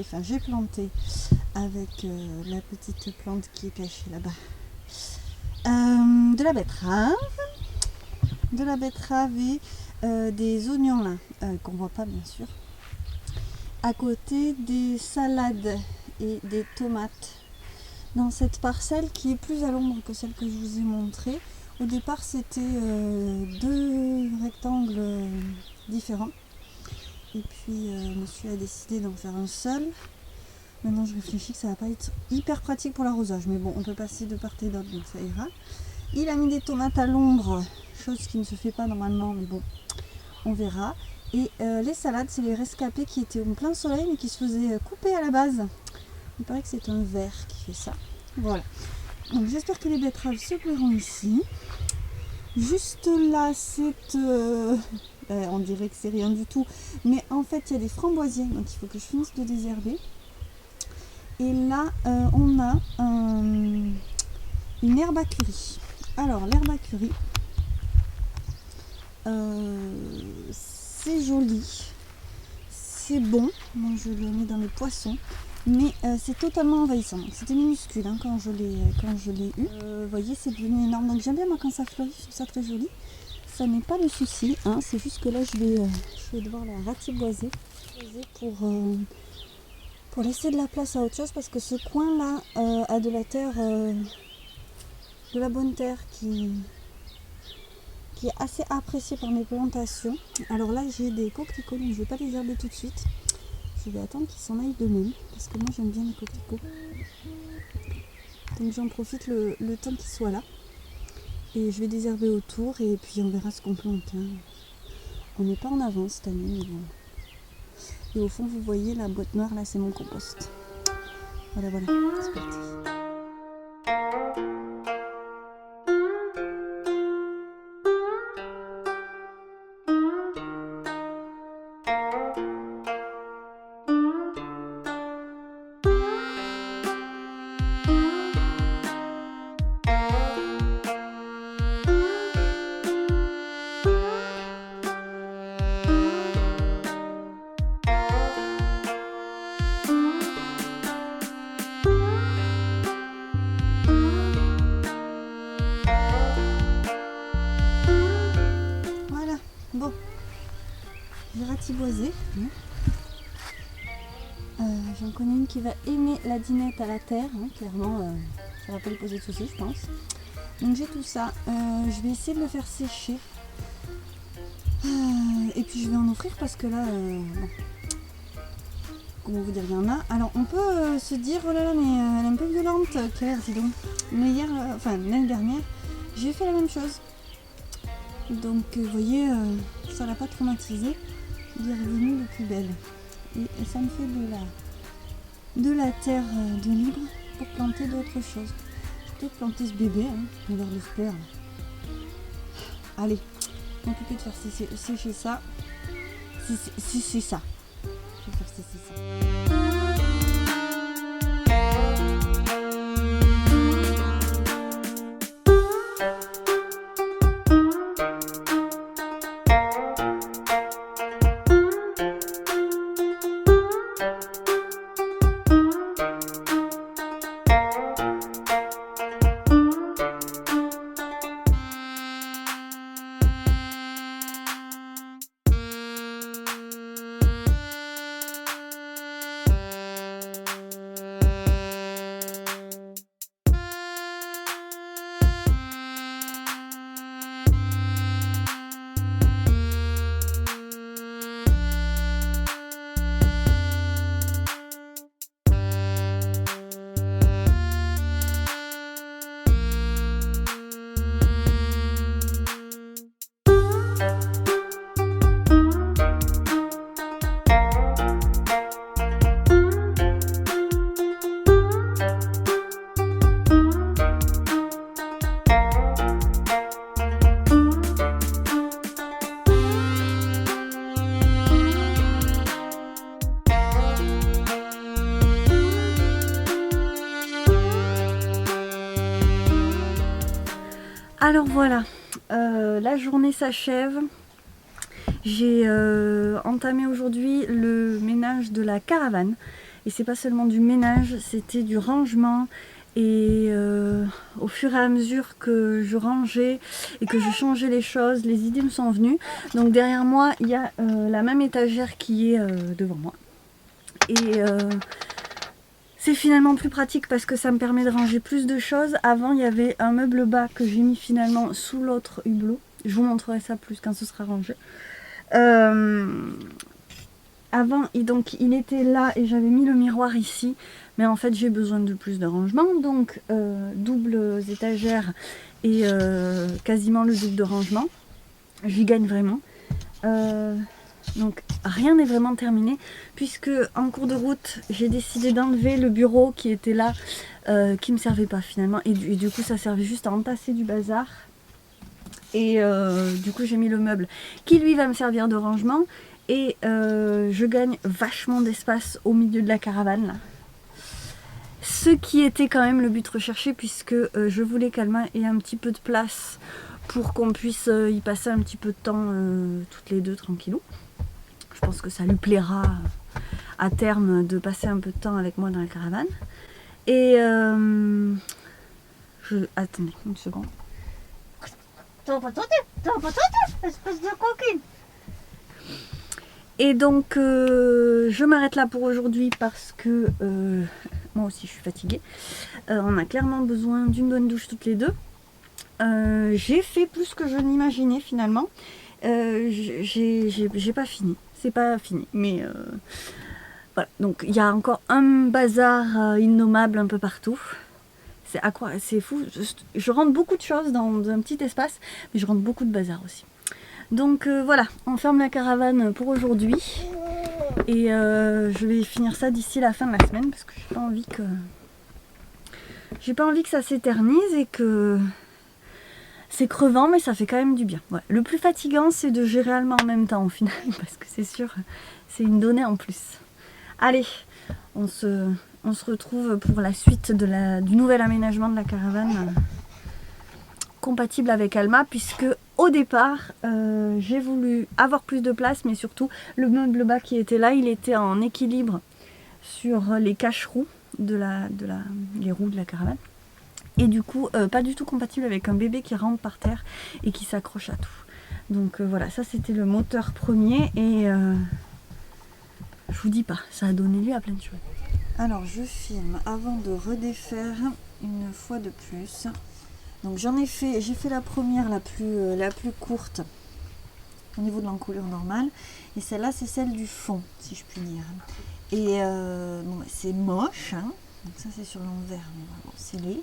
enfin j'ai planté avec la petite plante qui est cachée là-bas, de la betterave et des oignons là, qu'on voit pas bien sûr, à côté des salades et des tomates. Dans cette parcelle qui est plus à l'ombre que celle que je vous ai montrée. Au départ c'était 2 rectangles différents. Et puis monsieur a décidé d'en faire un seul. Maintenant je réfléchis que ça va pas être hyper pratique pour l'arrosage. Mais bon, on peut passer de part et d'autre, donc ça ira. Il a mis des tomates à l'ombre, chose qui ne se fait pas normalement, mais bon, on verra. Et les salades, c'est les rescapés qui étaient en plein soleil mais qui se faisaient couper à la base. Il paraît que c'est un ver qui fait ça. Voilà. Donc j'espère que les betteraves se plairont ici. Juste là, c'est... on dirait que c'est rien du tout. Mais en fait, il y a des framboisiers. Donc il faut que je finisse de désherber. Et là, on a une herbe à curry. Alors, l'herbe à curry, c'est joli. C'est bon. Moi, je le mets dans les poissons. Mais c'est totalement envahissant. C'était minuscule hein, quand je l'ai eu. Vous voyez, c'est devenu énorme. Donc j'aime bien moi quand ça fleurit, je trouve ça très joli. Ça n'est pas le souci. Hein. C'est juste que là, je vais devoir la ratiboiser pour laisser de la place à autre chose. Parce que ce coin-là a de la terre, de la bonne terre qui est assez appréciée par mes plantations. Alors là, j'ai des coquelicots, donc je ne vais pas les herber tout de suite. Je vais attendre qu'ils s'en aillent d'eux-mêmes, parce que moi j'aime bien les coquelicots. Donc j'en profite le temps qu'ils soient là. Et je vais désherber autour et puis on verra ce qu'on plante. Hein. On n'est pas en avance cette année, mais bon. Et au fond, vous voyez la boîte noire, là c'est mon compost. Voilà, c'est parti. Bon, j'ai ratiboisé. J'en connais une qui va aimer la dinette à la terre. Hein, clairement, ça va pas lui poser de soucis, je pense. Donc j'ai tout ça. Je vais essayer de le faire sécher. Et puis je vais en offrir parce que là, bon, comment vous dire, il y en a. Alors on peut se dire, oh là là, mais elle est un peu violente, Claire, dis donc. Mais hier, enfin l'année dernière, j'ai fait la même chose. Donc vous voyez, ça l'a pas traumatisé, il est revenu le plus belle. Et ça me fait de la terre de libre pour planter d'autres choses. Je vais peut-être planter ce bébé, hein, il va de se perdre. Allez, m'occuper de faire sécher ça. C'est ça. Je vais faire sécher ça. Alors voilà, la journée s'achève. J'ai entamé aujourd'hui le ménage de la caravane Et c'est pas seulement du ménage, c'était du rangement. Et au fur et à mesure que je rangeais et que je changeais les choses, les idées me sont venues. Donc derrière moi, il y a la même étagère qui est devant moi. Et c'est finalement plus pratique parce que ça me permet de ranger plus de choses. Avant, il y avait un meuble bas que j'ai mis finalement sous l'autre hublot. Je vous montrerai ça plus quand ce sera rangé. Avant, donc, il était là et j'avais mis le miroir ici. Mais en fait, j'ai besoin de plus de rangement. Donc, double étagère et quasiment le double de rangement. J'y gagne vraiment. Donc rien n'est vraiment terminé puisque en cours de route j'ai décidé d'enlever le bureau qui était là qui me servait pas finalement et du coup ça servait juste à entasser du bazar et du coup j'ai mis le meuble qui lui va me servir de rangement et je gagne vachement d'espace au milieu de la caravane là. Ce qui était quand même le but recherché puisque je voulais qu'Alma ait un petit peu de place pour qu'on puisse y passer un petit peu de temps toutes les deux tranquillou. Je pense que ça lui plaira à terme de passer un peu de temps avec moi dans la caravane. Et attendez une seconde. Espèce de coquine. Et donc je m'arrête là pour aujourd'hui parce que moi aussi je suis fatiguée. On a clairement besoin d'une bonne douche toutes les deux. J'ai fait plus que je n'imaginais finalement. J'ai pas fini. C'est pas fini, mais voilà. Donc il y a encore un bazar innommable un peu partout. C'est fou. Je rentre beaucoup de choses dans un petit espace, mais je rentre beaucoup de bazar aussi. Donc voilà, on ferme la caravane pour aujourd'hui. Et je vais finir ça d'ici la fin de la semaine parce que j'ai pas envie que ça s'éternise et que c'est crevant, mais ça fait quand même du bien. Ouais. Le plus fatigant, c'est de gérer Alma en même temps, au final, parce que c'est sûr, c'est une donnée en plus. Allez, on se retrouve pour la suite du nouvel aménagement de la caravane compatible avec Alma, puisque au départ, j'ai voulu avoir plus de place, mais surtout, le meuble bas qui était là, il était en équilibre sur les cache-roues les roues de la caravane. Et du coup, pas du tout compatible avec un bébé qui rentre par terre et qui s'accroche à tout. Donc voilà, ça c'était le moteur premier et je vous dis pas, ça a donné lieu à plein de choses. Alors je filme avant de redéfaire une fois de plus. Donc j'ai fait la première la plus courte au niveau de l'encoulure normale. Et celle-là c'est celle du fond, si je puis dire. Et bon, c'est moche, hein. Donc ça c'est sur l'envers, mais vraiment c'est laid.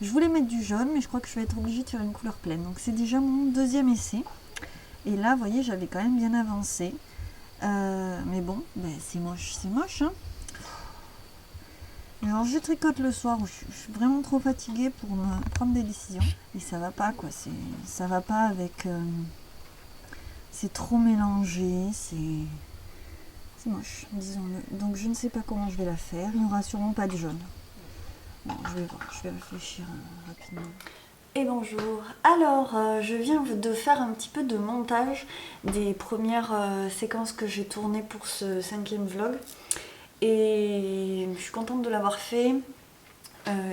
Je voulais mettre du jaune, mais je crois que je vais être obligée de faire une couleur pleine. Donc c'est déjà mon deuxième essai. Et là, vous voyez, j'avais quand même bien avancé. Mais bon, ben, c'est moche. Hein. Alors je tricote le soir où je suis vraiment trop fatiguée pour me prendre des décisions. Et ça va pas, quoi. Ça va pas avec... c'est trop mélangé, c'est moche, disons-le. Donc je ne sais pas comment je vais la faire. Il n'y aura sûrement pas de jaune. Bon, je vais voir, je vais réfléchir rapidement. Et bonjour, alors je viens de faire un petit peu de montage des premières séquences que j'ai tournées pour ce 5e vlog et je suis contente de l'avoir fait.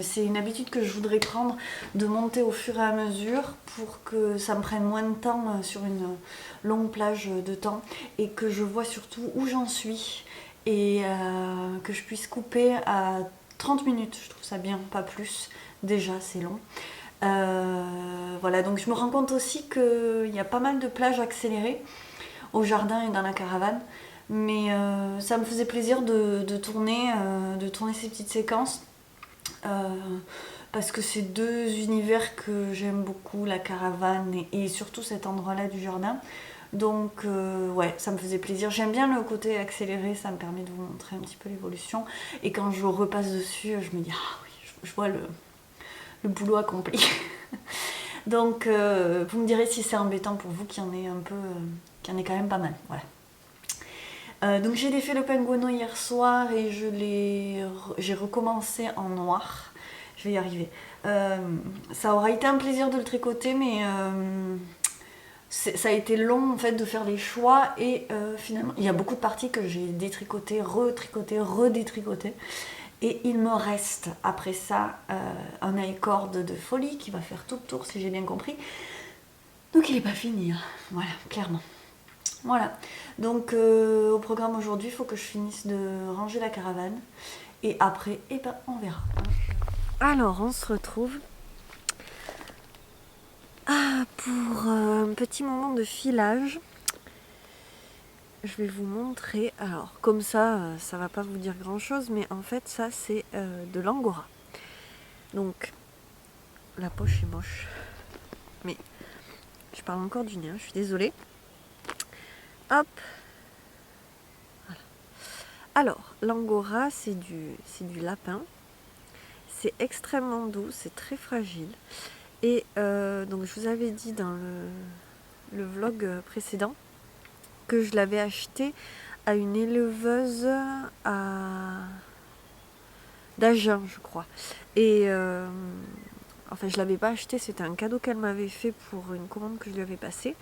C'est une habitude que je voudrais prendre, de monter au fur et à mesure pour que ça me prenne moins de temps sur une longue plage de temps et que je vois surtout où j'en suis et que je puisse couper à 30 minutes, je trouve ça bien, pas plus, déjà c'est long. Voilà, donc je me rends compte aussi qu'il y a pas mal de plages accélérées au jardin et dans la caravane, mais ça me faisait plaisir de tourner ces petites séquences parce que c'est deux univers que j'aime beaucoup, la caravane et surtout cet endroit-là du jardin. Donc ouais, ça me faisait plaisir. J'aime bien le côté accéléré, ça me permet de vous montrer un petit peu l'évolution. Et quand je repasse dessus, je me dis, ah oui, je vois le boulot accompli. Donc vous me direz si c'est embêtant pour vous qu'il y en ait un peu, qu'il y en ait quand même pas mal. Voilà. Donc j'ai défait le pingouin hier soir et j'ai recommencé en noir. Je vais y arriver. Ça aura été un plaisir de le tricoter, mais ça a été long en fait de faire les choix et finalement il y a beaucoup de parties que j'ai détricotées, redétricotées et il me reste après ça un I-cord de folie qui va faire tout le tour si j'ai bien compris, donc il n'est pas fini, hein. Voilà, clairement. Voilà, donc au programme aujourd'hui il faut que je finisse de ranger la caravane et après on verra. Alors on se retrouve pour un petit moment de filage. Je vais vous montrer. Alors, comme ça va pas vous dire grand chose, mais en fait, ça c'est de l'angora. Donc, la poche est moche. Mais, je parle encore du nez, hein, je suis désolée. Hop. Voilà. Alors, l'angora, c'est du lapin. C'est extrêmement doux, c'est très fragile. Et donc je vous avais dit dans le vlog précédent que je l'avais acheté à une éleveuse d'Agen, je crois. Et enfin je ne l'avais pas acheté, c'était un cadeau qu'elle m'avait fait pour une commande que je lui avais passée.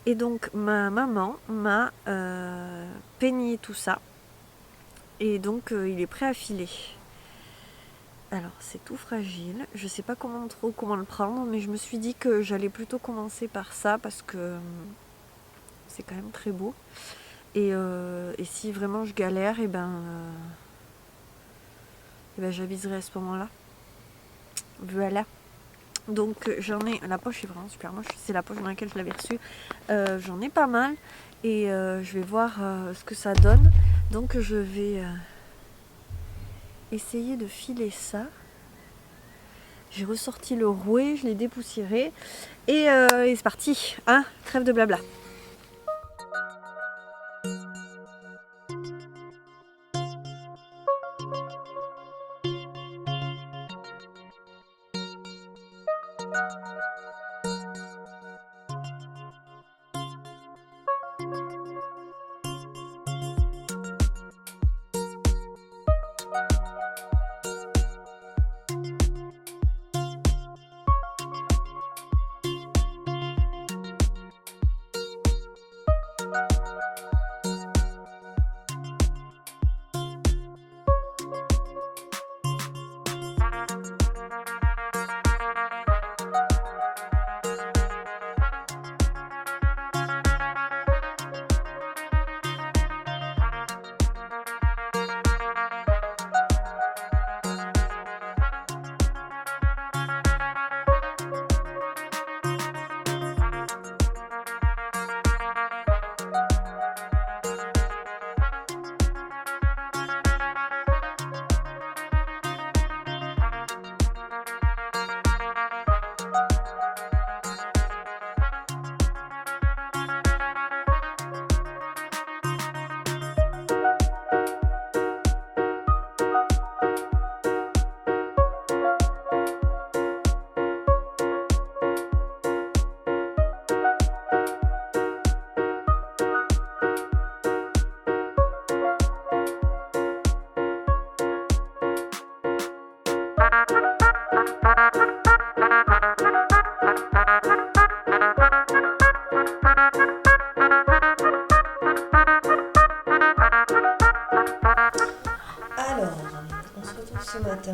Et donc ma maman m'a peigné tout ça. Et donc il est prêt à filer. Alors c'est tout fragile, je sais pas comment le prendre, mais je me suis dit que j'allais plutôt commencer par ça parce que c'est quand même très beau. Et si vraiment je galère, et ben j'aviserai à ce moment-là. Voilà. Donc j'en ai, la poche est vraiment super moche, c'est la poche dans laquelle je l'avais reçue. J'en ai pas mal et je vais voir ce que ça donne. Donc je vais essayer de filer ça. J'ai ressorti le rouet, je l'ai dépoussiéré et c'est parti, hein, trêve de blabla. Alors, on se retrouve ce matin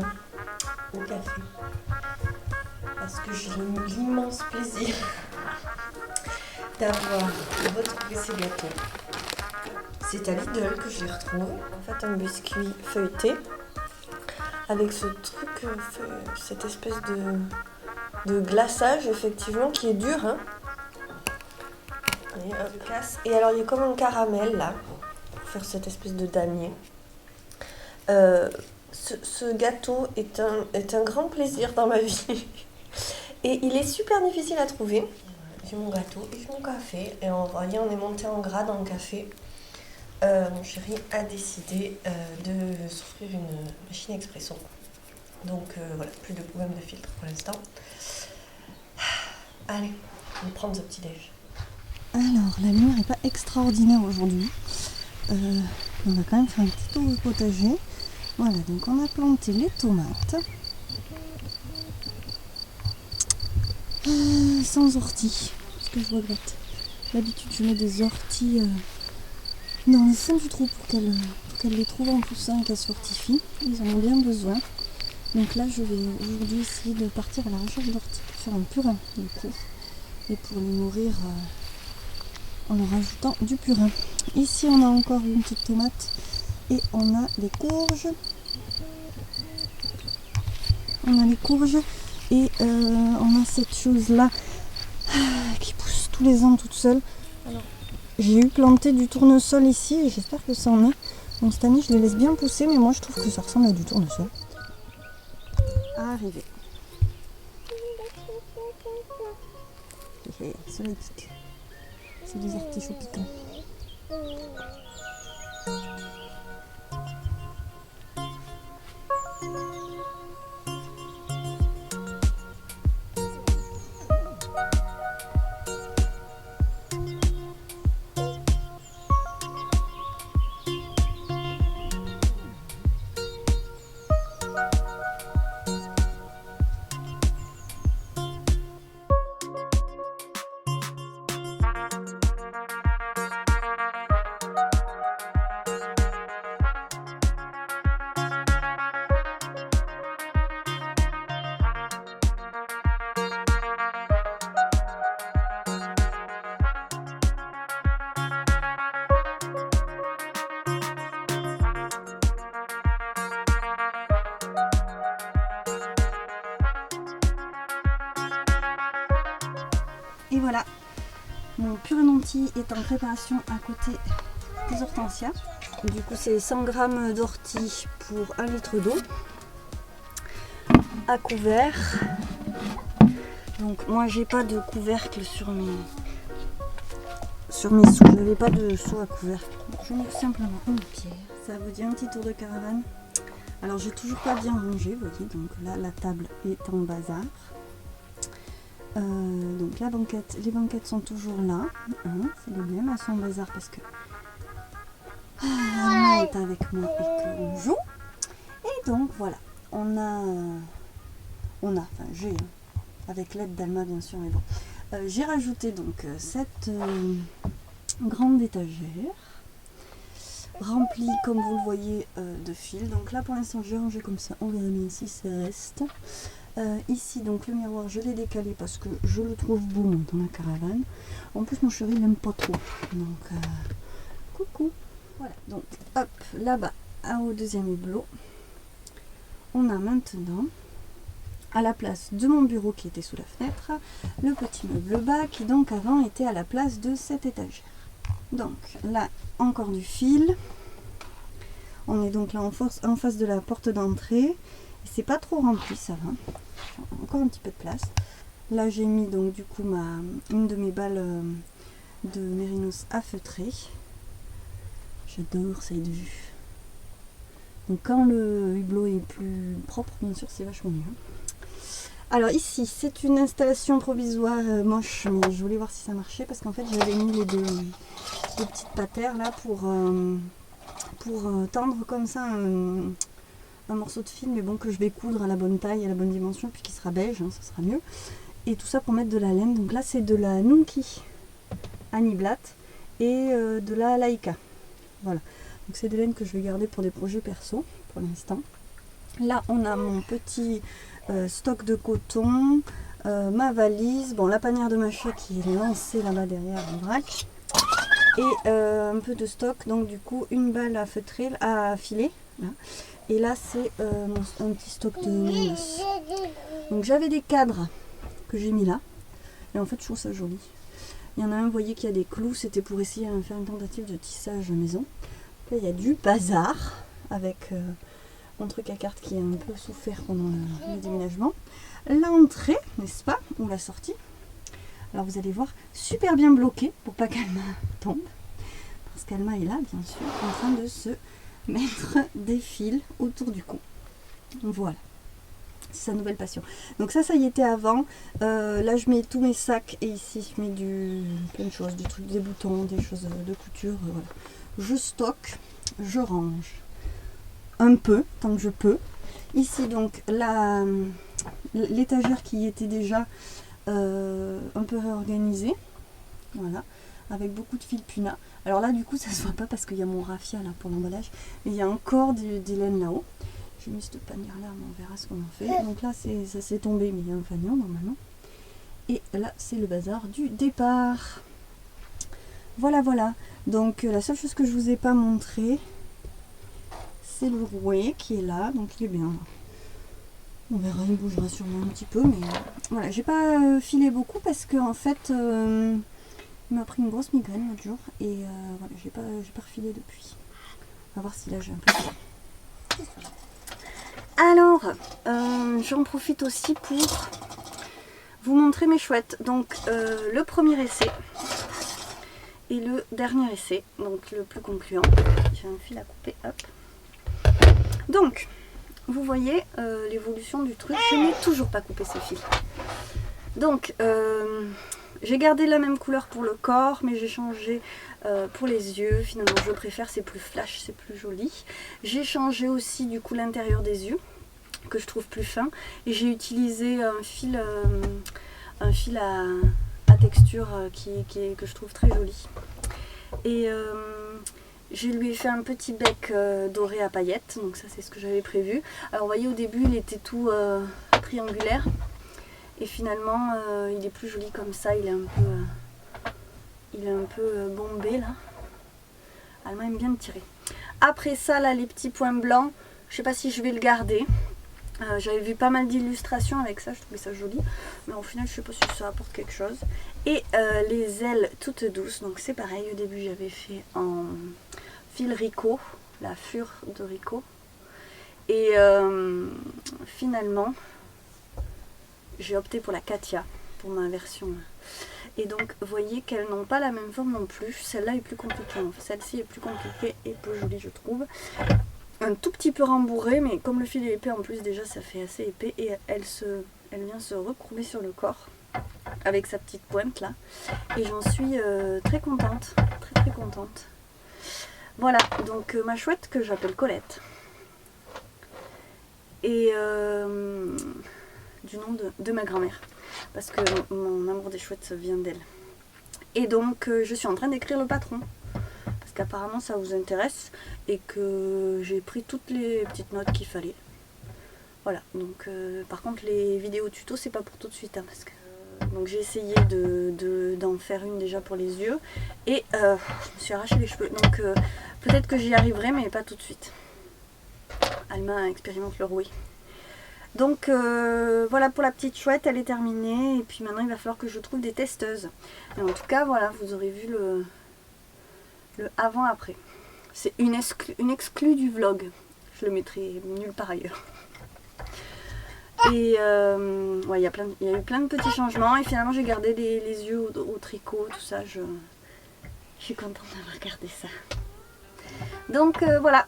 au café parce que j'ai l'immense plaisir d'avoir retrouvé ces gâteaux. C'est à Lidl que je les retrouve. En fait, un biscuit feuilleté avec ce truc, cette espèce de glaçage effectivement qui est dur. Hein. Et, classe. Et alors, il y a comme un caramel là pour faire cette espèce de damier. Ce gâteau est un grand plaisir dans ma vie et il est super difficile à trouver. J'ai mon gâteau et j'ai mon café et on est monté en gras dans le café. Mon chéri a décidé de s'offrir une machine expresso, donc voilà, plus de problème de filtre pour l'instant. Allez, on va prendre ce petit déj. Alors la lumière n'est pas extraordinaire aujourd'hui, on va quand même faire un petit tour au potager. Voilà, donc on a planté les tomates, sans ortie, ce que je regrette. D'habitude je mets des orties dans le fond du trou pour qu'elles les trouvent en poussant et qu'elles se fortifient. Ils en ont bien besoin. Donc là je vais aujourd'hui essayer de partir à la recherche d'orties pour faire un purin du coup. Et pour les nourrir en leur ajoutant du purin. Ici on a encore une petite tomate et on a les courges. On a les courges et on a cette chose là qui pousse tous les ans toute seule. Alors, j'ai eu planté du tournesol ici et j'espère que ça en est. Donc cette année je les laisse bien pousser, mais moi je trouve que ça ressemble à du tournesol. Arrivé. C'est les piques. C'est des artichauts piquants. Et voilà, mon purin d'ortie est en préparation à côté des hortensias. Du coup c'est 100 g d'ortie pour 1 litre d'eau à couvert. Donc moi j'ai pas de couvercle sur mes seaux, je n'avais pas de seau à couvercle. Donc, je mets simplement une pierre. Ça vous dit un petit tour de caravane. Alors j'ai toujours pas bien rangé, vous voyez, donc là la table est en bazar. Donc les banquettes sont toujours là, hein, c'est le même, elles sont en bazar parce que Anna est avec moi et qu'on joue. Et donc voilà, j'ai, avec l'aide d'Alma bien sûr, mais bon, j'ai rajouté donc cette grande étagère remplie comme vous le voyez de fils. Donc là pour l'instant j'ai rangé comme ça, on verra bien si ça reste. Ici donc le miroir je l'ai décalé parce que je le trouve beau dans la caravane. En plus mon chéri il n'aime pas trop, donc coucou. Voilà, donc hop, là-bas au deuxième hublot on a maintenant à la place de mon bureau qui était sous la fenêtre le petit meuble bas qui donc avant était à la place de cette étagère. Donc là encore du fil, on est donc là en face de la porte d'entrée. C'est pas trop rempli, ça va. Encore un petit peu de place. Là j'ai mis donc du coup une de mes balles de mérinos à feutrer. J'adore cette vue. Donc quand le hublot est plus propre, bien sûr c'est vachement mieux. Alors ici c'est une installation provisoire moche, mais je voulais voir si ça marchait parce qu'en fait j'avais mis les deux petites patères là pour tendre comme ça un morceau de fil, mais bon, que je vais coudre à la bonne taille, à la bonne dimension, puis qui sera beige, hein, ça sera mieux. Et tout ça pour mettre de la laine. Donc là c'est de la Nunki Aniblat et de la Laika. Voilà, donc c'est des laines que je vais garder pour des projets perso pour l'instant. Là on a mon petit stock de coton, ma valise, bon la panière de machet qui est lancée là-bas derrière en vrac, et un peu de stock, donc du coup une balle à feutrer, à filer là. Et là c'est un petit stock de mérinos. Donc j'avais des cadres que j'ai mis là, et en fait je trouve ça joli. Il y en a un, vous voyez qu'il y a des clous, c'était pour essayer de faire une tentative de tissage maison. Là il y a du bazar avec mon truc à cartes qui a un peu souffert pendant le déménagement. L'entrée, n'est-ce pas, ou la sortie. Alors vous allez voir, super bien bloqué pour pas qu'Alma tombe. Parce qu'Alma est là, bien sûr, en train de se mettre des fils autour du cou. Voilà, c'est sa nouvelle passion. Donc ça y était avant. Là je mets tous mes sacs et ici je mets plein de choses, des boutons, des choses de couture. Voilà. Je stocke, je range un peu tant que je peux. Ici donc l'étagère qui était déjà un peu réorganisée. Voilà, avec beaucoup de fil Puna. Alors là du coup ça se voit pas parce qu'il y a mon raffia là pour l'emballage, mais il y a encore des laines là-haut. J'ai mis cette panière là, mais on verra ce qu'on en fait. Donc là ça s'est tombé, mais il y a un fanion normalement. Et là c'est le bazar du départ. Voilà voilà. Donc la seule chose que je vous ai pas montré, c'est le rouet qui est là, donc il est bien. On verra, il bougera sûrement un petit peu, mais voilà, j'ai pas filé beaucoup parce que en fait il m'a pris une grosse migraine l'autre jour et voilà, j'ai pas refilé depuis. On va voir si là j'ai un peu de temps. Alors j'en profite aussi pour vous montrer mes chouettes. Donc le premier essai et le dernier essai, donc le plus concluant. J'ai un fil à couper, hop. Donc vous voyez l'évolution du truc, je n'ai toujours pas coupé ce fil. Donc j'ai gardé la même couleur pour le corps, mais j'ai changé pour les yeux. Finalement je préfère, c'est plus flash, c'est plus joli. J'ai changé aussi du coup l'intérieur des yeux, que je trouve plus fin. Et j'ai utilisé un fil à texture que je trouve très joli. Et je lui ai fait un petit bec doré à paillettes, donc ça c'est ce que j'avais prévu. Alors vous voyez au début il était tout triangulaire et finalement il est plus joli comme ça, il est un peu bombé là. Alma aime bien me tirer. Après ça là les petits points blancs, je sais pas si je vais le garder. J'avais vu pas mal d'illustrations avec ça, je trouvais ça joli, mais au final je sais pas si ça apporte quelque chose. Et les ailes toutes douces, donc c'est pareil, au début j'avais fait en fil Rico, la fure de Rico, et finalement j'ai opté pour la Katia pour ma version. Et donc vous voyez qu'elles n'ont pas la même forme non plus, celle-là est plus compliquée, celle-ci est plus compliquée et plus jolie je trouve. Un tout petit peu rembourré, mais comme le fil est épais en plus déjà ça fait assez épais, et elle vient se recouler sur le corps avec sa petite pointe là, et j'en suis très contente, très contente. Voilà, donc ma chouette que j'appelle Colette, et du nom de ma grand-mère, parce que mon amour des chouettes vient d'elle. Et donc je suis en train d'écrire le patron, apparemment ça vous intéresse et que j'ai pris toutes les petites notes qu'il fallait. Voilà, donc par contre les vidéos tuto c'est pas pour tout de suite, hein, parce que donc j'ai essayé d'en faire une déjà pour les yeux et je me suis arraché les cheveux, donc peut-être que j'y arriverai mais pas tout de suite. Alma expérimente le rouet. Donc voilà pour la petite chouette, elle est terminée, et puis maintenant il va falloir que je trouve des testeuses. Mais en tout cas voilà, vous aurez vu le avant-après. C'est une exclue du vlog. Je le mettrai nulle part ailleurs. Et ouais, il y a eu plein de petits changements. Et finalement, j'ai gardé les yeux au tricot, tout ça. Je suis contente d'avoir gardé ça. Donc voilà.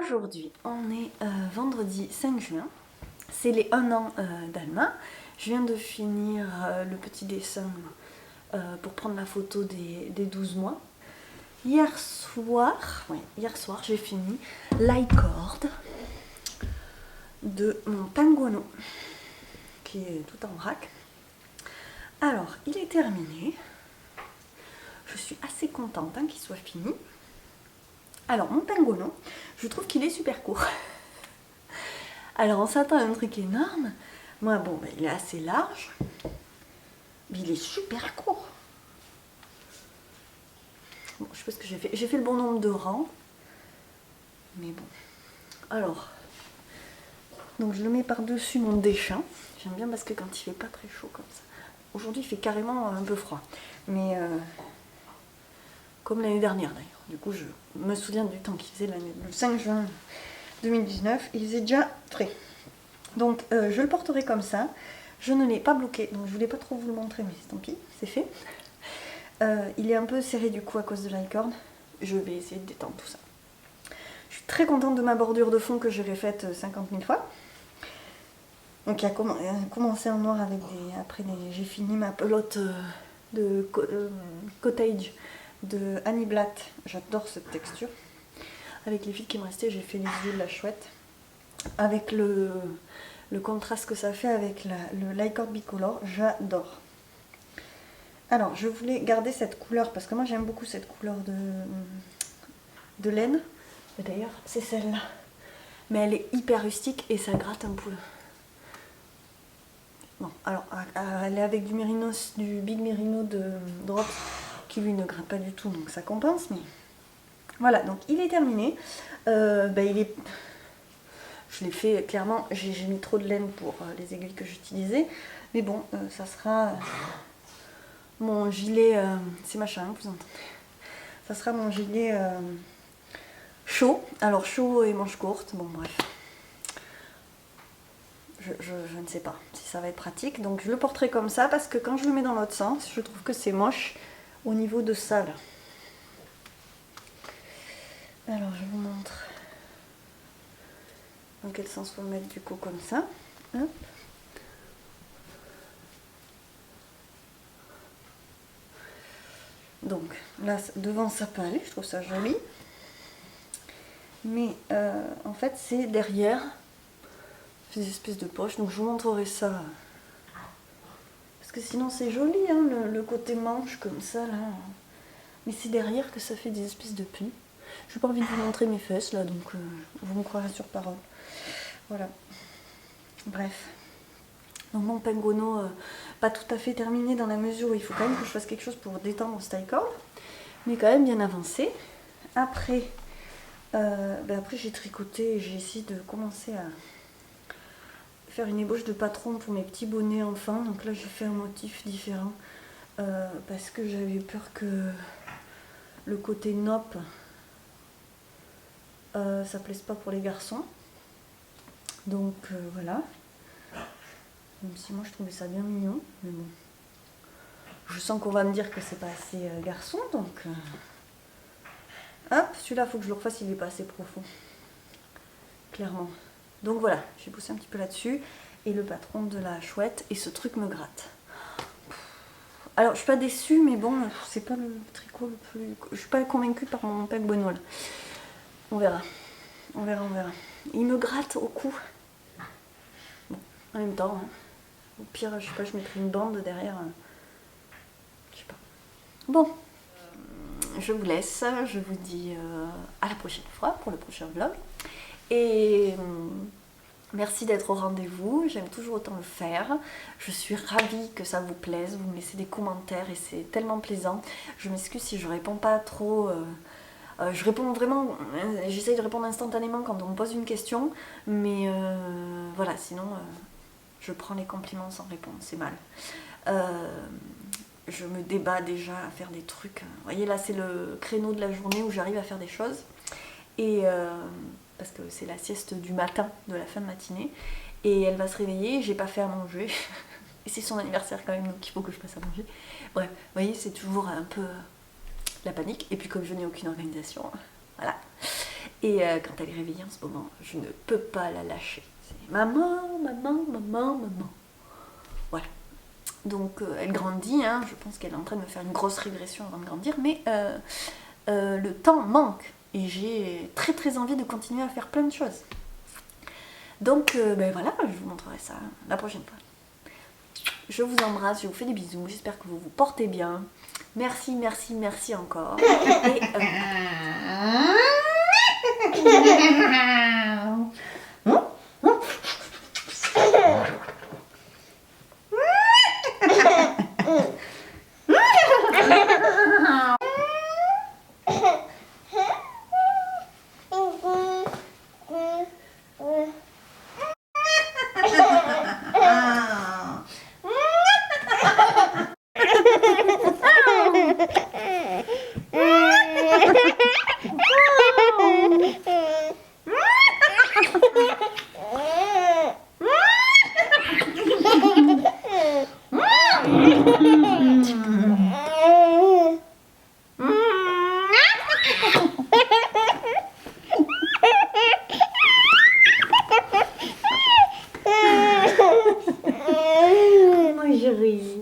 Aujourd'hui, on est vendredi 5 juin. C'est les 1 an d'Alma. Je viens de finir le petit dessin pour prendre la photo des 12 mois. Hier soir, j'ai fini l'icord de mon pingouin qui est tout en vrac. Alors, il est terminé. Je suis assez contente qu'il soit fini. Alors, mon pingouin, je trouve qu'il est super court. Alors, on s'attend à un truc énorme. Moi, bon, il est assez large. Mais il est super court. Bon, je sais pas ce que j'ai fait. J'ai fait le bon nombre de rangs. Mais bon. Alors, donc je le mets par-dessus mon déchin. J'aime bien parce que quand il fait pas très chaud comme ça. Aujourd'hui, il fait carrément un peu froid. Mais comme l'année dernière d'ailleurs. Du coup, je me souviens du temps qu'il faisait le 5 juin 2019. Il faisait déjà frais. Donc, je le porterai comme ça. Je ne l'ai pas bloqué. Donc, je voulais pas trop vous le montrer, mais tant pis, c'est fait. Il est un peu serré du coup à cause de l'icord. Je vais essayer de détendre tout ça. Je suis très contente de ma bordure de fond que j'ai refaite 50 000 fois. Donc il a commencé en noir avec des... Après j'ai fini ma pelote de cottage de Annie Blatt. J'adore cette texture. Avec les fils qui me restaient, j'ai fait les yeux de la chouette. Avec le contraste que ça fait avec le l'icord bicolore, j'adore. Alors je voulais garder cette couleur parce que moi j'aime beaucoup cette couleur de laine. D'ailleurs c'est celle-là. Mais elle est hyper rustique et ça gratte un peu. Bon, alors elle est avec du mérinos, du Big Merino de Drops qui lui ne gratte pas du tout, donc ça compense. Mais voilà, donc il est terminé. Je l'ai fait clairement. J'ai mis trop de laine pour les aiguilles que j'utilisais, mais bon, ça sera mon gilet. C'est machin, vous entendez. Ça sera mon gilet chaud. Alors chaud et manches courtes. Bon bref. Je ne sais pas si ça va être pratique, donc je le porterai comme ça parce que quand je le mets dans l'autre sens, je trouve que c'est moche au niveau de ça là. Alors je vous montre dans quel sens faut le mettre du coup comme ça. Hop. Donc là devant ça peut aller, je trouve ça joli, mais en fait c'est derrière. Des espèces de poches, donc je vous montrerai ça parce que sinon c'est joli hein, le côté manche comme ça là, mais c'est derrière que ça fait des espèces de plis. Je n'ai pas envie de vous montrer mes fesses là, donc vous me croirez sur parole. Voilà, bref, donc mon pingouin pas tout à fait terminé dans la mesure où il faut quand même que je fasse quelque chose pour détendre ce taille-corde, mais quand même bien avancé. Après j'ai tricoté et j'ai essayé de commencer à faire une ébauche de patron pour mes petits bonnets enfants. Donc là j'ai fait un motif différent parce que j'avais peur que le côté nope ça plaise pas pour les garçons. Donc voilà, même si moi je trouvais ça bien mignon, mais bon, je sens qu'on va me dire que c'est pas assez garçon, donc hop, celui-là faut que je le refasse, il est pas assez profond, clairement. Donc voilà, j'ai poussé un petit peu là-dessus. Et le patron de la chouette. Et ce truc me gratte. Alors, je suis pas déçue, mais bon, c'est pas le tricot le plus... Je suis pas convaincue par mon pingouin là. On verra. On verra. Il me gratte au cou. Bon, en même temps, hein. Au pire, je sais pas, je mettrai une bande derrière. Je sais pas. Bon. Je vous laisse. Je vous dis à la prochaine fois pour le prochain vlog. Et merci d'être au rendez-vous, j'aime toujours autant le faire. Je suis ravie que ça vous plaise, vous me laissez des commentaires et c'est tellement plaisant. Je m'excuse si je réponds pas trop, je réponds vraiment, j'essaye de répondre instantanément quand on me pose une question, mais voilà, sinon je prends les compliments sans répondre, c'est mal. Je me débat déjà à faire des trucs. Vous voyez là c'est le créneau de la journée où j'arrive à faire des choses. Et parce que c'est la sieste du matin, de la fin de matinée, et elle va se réveiller, j'ai pas fait à manger, et c'est son anniversaire quand même, donc il faut que je fasse à manger. Bref, vous voyez, c'est toujours un peu la panique, et puis comme je n'ai aucune organisation, voilà. Et quand elle est réveillée en ce moment, je ne peux pas la lâcher. C'est maman, maman, maman, maman. Voilà. Donc elle grandit, hein. Je pense qu'elle est en train de me faire une grosse régression avant de grandir, mais le temps manque et j'ai très très envie de continuer à faire plein de choses. Donc voilà, je vous montrerai ça la prochaine fois. Je vous embrasse, je vous fais des bisous, j'espère que vous vous portez bien. Merci, merci, merci encore. Et, moi je ris.